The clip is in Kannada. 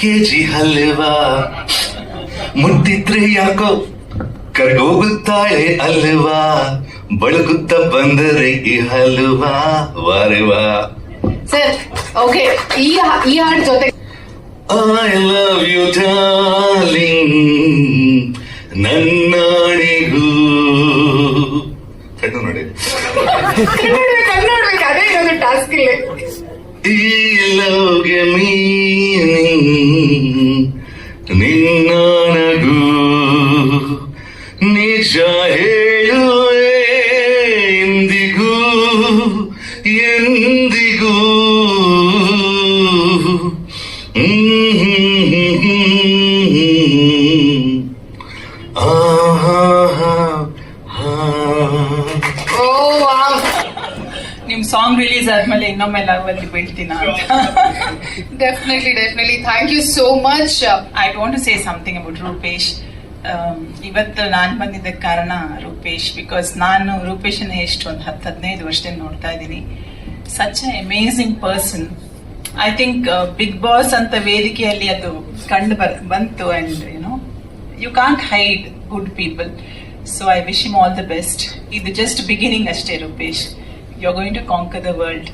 ಕೆಜಿ ಹಲ್ವಾ ಮುಟ್ಟಿದ್ರೆ ಯಾಕೋ ಕರ್ಗೋಗುತ್ತಾಳೆ ಅಲ್ವಾ, ಬಳಗುತ್ತ ಬಂದರೆ ಈ ಹಲ್ವಾ ವಾರವಾ. ಸರ್ ಓಕೆ, ಈ ಹಾಡ್ ಜೊತೆ ಐ ಲವ್ ಯು ಡಾರ್ಲಿಂಗ್ ನನ್ನಾಣಿಗೂ ಕಣ್ಣು ನೋಡಿ ಕನ್ನಡ ಅದೇ ಇರೋದು ಟಾಸ್ಕ್ ಇಲ್ಲಿ. ಈ ಲವ್ಗೆ ಮೀನಿಂಗ್ ನಿನ್ನಾಣಗೂ ನಿಜ ಹೇಳುವೆ ಎಂದಿಗೂ ಎಂದಿಗೂ. ನಿಮ್ ಸಾಂಗ್ ರಿಲೀಸ್ ಆದ್ಮೇಲೆ ಇನ್ನೊಮ್ಮೆ ಲವ್ ಅಲ್ಲಿ ಬೀಳ್ತೀನ. Definitely thank you so much. I want to say something about Rupesh. ಇವತ್ತು ನಾನು ಬಂದಿದ್ದಕ್ಕೆ ಕಾರಣ ರೂಪೇಶ್, ಬಿಕಾಸ್ ನಾನು ರೂಪೇಶನ್ನ ಎಷ್ಟು ಒಂದು 10-15 ವರ್ಷದಿಂದ ನೋಡ್ತಾ ಇದ್ದೀನಿ. Such a amazing person. I think Bigg Boss ಅಂತ ವೇದಿಕೆಯಲ್ಲಿ ಅದು ಕಂಡು ಬಂತು. And you can't hide good people. So I wish him all the best. ಇದು ಜಸ್ಟ್ ಬಿಗಿನಿಂಗ್ ಅಷ್ಟೇ Rupesh. You are going to conquer the world.